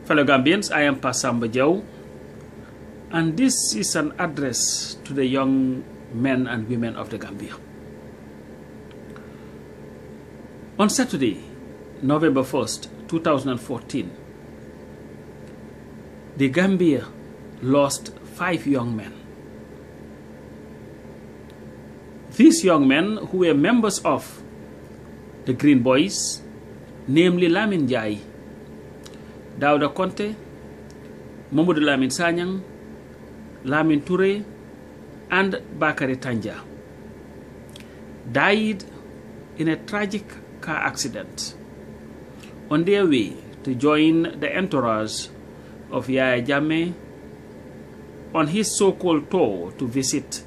Fellow Gambians, I am Pasamba Jow, and this is an address to the young men and women of the Gambia. On Saturday, November 1st, 2014, the Gambia lost 5 young men. These young men, who were members of the Green Boys, namely Lamin Jai, Dauda Conte, Mamadou Lamin Sanyang, Lamin Touré, and Bakary Tanja, died in a tragic car accident on their way to join the entourage of Yaya Jammeh on his so-called tour to visit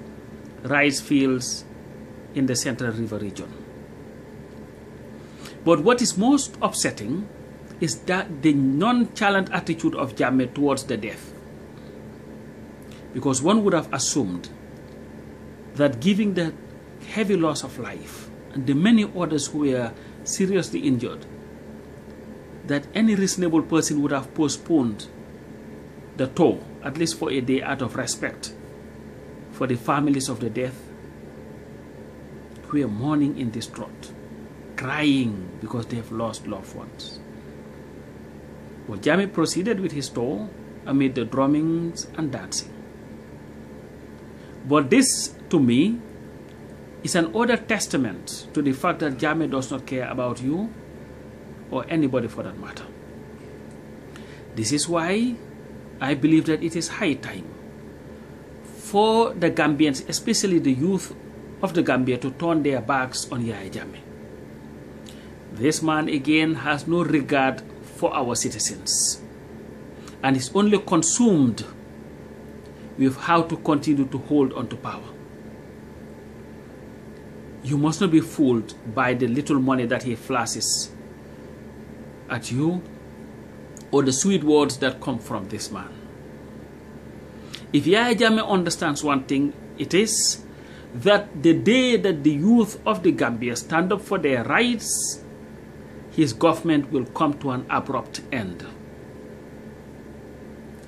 rice fields in the Central River region. But what is most upsetting is that the nonchalant attitude of Jammeh towards the death. Because one would have assumed that given the heavy loss of life and the many others who were seriously injured, that any reasonable person would have postponed the tour, at least for a day, out of respect for the families of the death who are mourning in distraught, crying because they have lost loved ones. Well, Jammeh proceeded with his tour amid the drummings and dancing. But this, to me, is an other testament to the fact that Jammeh does not care about you or anybody for that matter. This is why I believe that it is high time for the Gambians, especially the youth of the Gambia, to turn their backs on Yaya Jammeh. This man again has no regard for our citizens and is only consumed with how to continue to hold on to power. You must not be fooled by the little money that he flashes at you or the sweet words that come from this man. If Yaya Jammeh understands one thing, it is that the day that the youth of the Gambia stand up for their rights, his government will come to an abrupt end.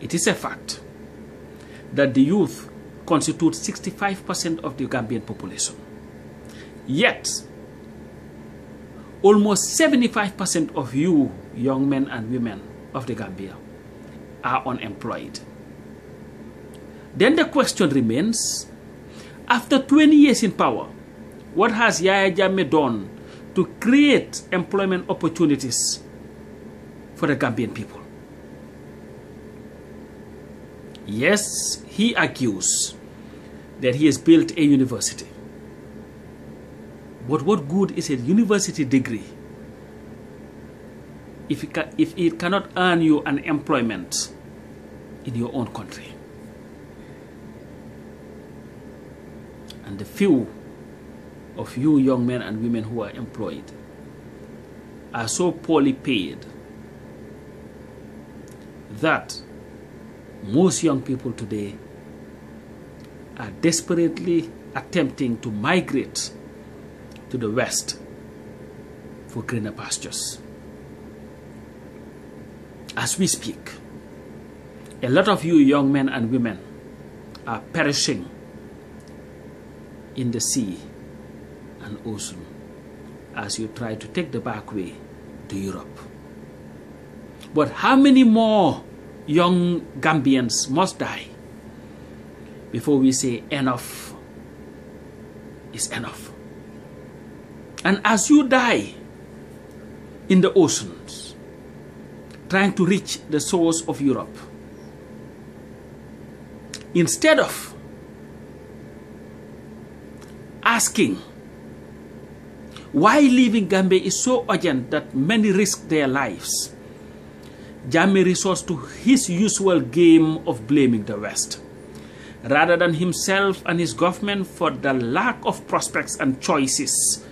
It is a fact that the youth constitute 65% of the Gambian population. Yet, almost 75% of you young men and women of the Gambia are unemployed. Then the question remains, after 20 years in power, what has Yaya Jammeh done to create employment opportunities for the Gambian people? Yes, he argues that he has built a university. But what good is a university degree if it cannot earn you an employment in your own country? And the few of you young men and women who are employed are so poorly paid that most young people today are desperately attempting to migrate to the West for greener pastures. As we speak, a lot of you young men and women are perishing in the sea and ocean as you try to take the back way to Europe. But how many more young Gambians must die before we say enough is enough? And as you die in the oceans, trying to reach the shores of Europe, instead of asking why leaving Gambia is so urgent that many risk their lives, Jammeh resorts to his usual game of blaming the West, rather than himself and his government for the lack of prospects and choices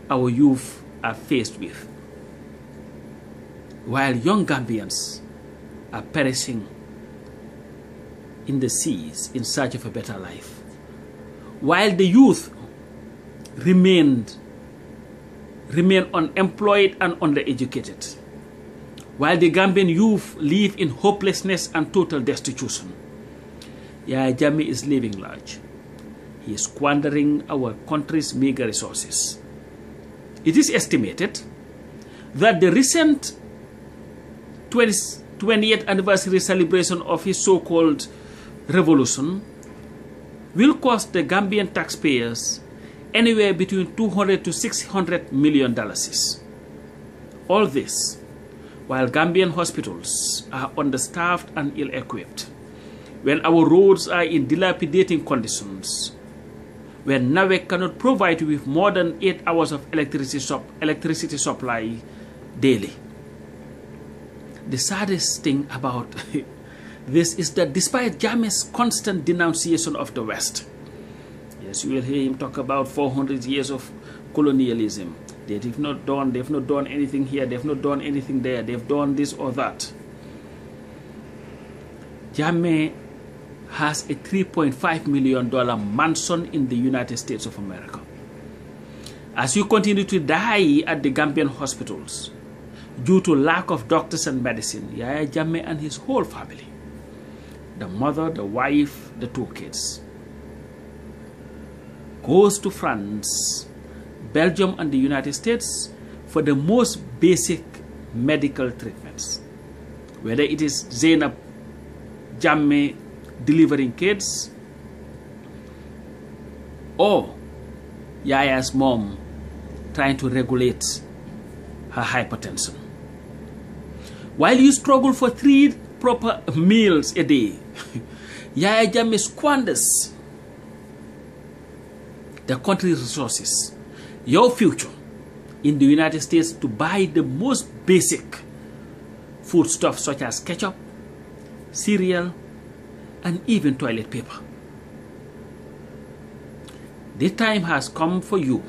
our youth are faced with, while young Gambians are perishing in the seas in search of a better life, while the youth remain unemployed and undereducated, while the Gambian youth live in hopelessness and total destitution, Yaya Jammeh is living large. He is squandering our country's meager resources. It is estimated that the recent 20th anniversary celebration of his so-called revolution will cost the Gambian taxpayers anywhere between $200 to $600 million. All this while Gambian hospitals are understaffed and ill-equipped, when our roads are in dilapidating conditions, when NAWEC cannot provide you with more than 8 hours of electricity supply daily. The saddest thing about this is that despite Jammeh's constant denunciation of the West, yes, you will hear him talk about 400 years of colonialism. They've not done anything here, they've not done anything there, they've done this or that. Jammeh has a $3.5 million mansion in the United States of America. As you continue to die at the Gambian hospitals due to lack of doctors and medicine, Yaya Jammeh and his whole family, the mother, the wife, the 2 kids, goes to France, Belgium and the United States for the most basic medical treatments. Whether it is Zainab Jammeh delivering kids, or Yaya's mom trying to regulate her hypertension. While you struggle for 3 proper meals a day, Yaya Jammeh squanders the country's resources, your future, in the United States to buy the most basic foodstuffs such as ketchup, cereal, and even toilet paper. The time has come for you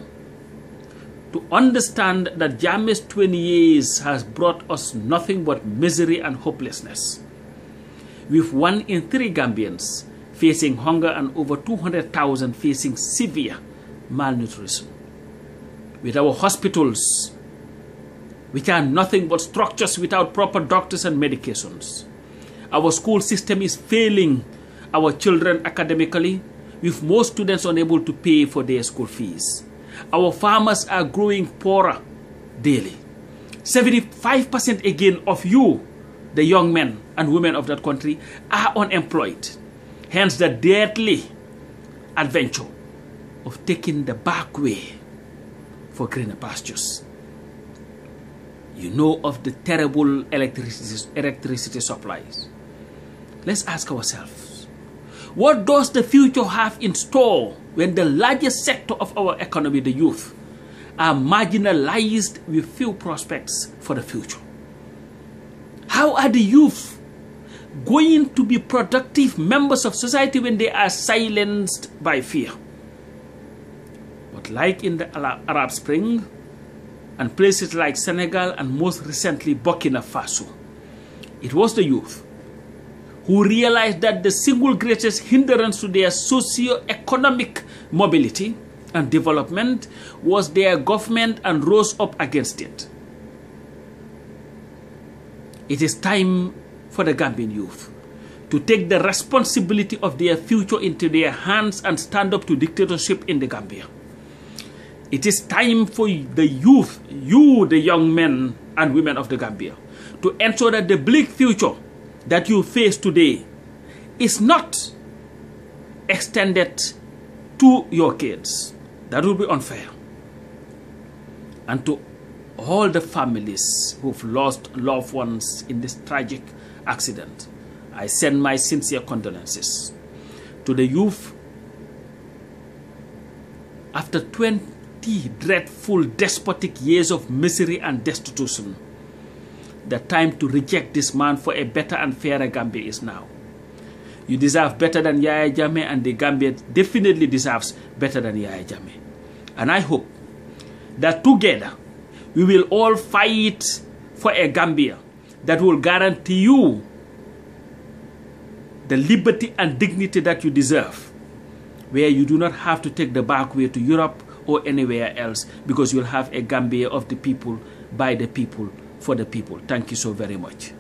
to understand that Jammeh's 20 years has brought us nothing but misery and hopelessness, with 1 in 3 Gambians facing hunger and over 200,000 facing severe malnutrition. With our hospitals, which are nothing but structures without proper doctors and medications. Our school system is failing our children academically, with most students unable to pay for their school fees. Our farmers are growing poorer daily. 75% again of you, the young men and women of that country, are unemployed. Hence the deadly adventure of taking the back way for greener pastures. You know of the terrible electricity supplies. Let's ask ourselves, what does the future have in store when the largest sector of our economy, the youth, are marginalized with few prospects for the future? How are the youth going to be productive members of society when they are silenced by fear? But like in the Arab Spring and places like Senegal and most recently Burkina Faso, it was the youth who realized that the single greatest hindrance to their socio-economic mobility and development was their government and rose up against it. It is time for the Gambian youth to take the responsibility of their future into their hands and stand up to dictatorship in the Gambia. It is time for the youth, you, the young men and women of the Gambia, to ensure that the bleak future that you face today is not extended to your kids. That would be unfair. And to all the families who've lost loved ones in this tragic accident, I send my sincere condolences. To the youth, after 20 dreadful, despotic years of misery and destitution, the time to reject this man for a better and fairer Gambia is now. You deserve better than Yaya Jammeh, and the Gambia definitely deserves better than Yaya Jammeh. And I hope that together we will all fight for a Gambia that will guarantee you the liberty and dignity that you deserve, where you do not have to take the back way to Europe or anywhere else, because you'll have a Gambia of the people, by the people, for the people. Thank you so very much.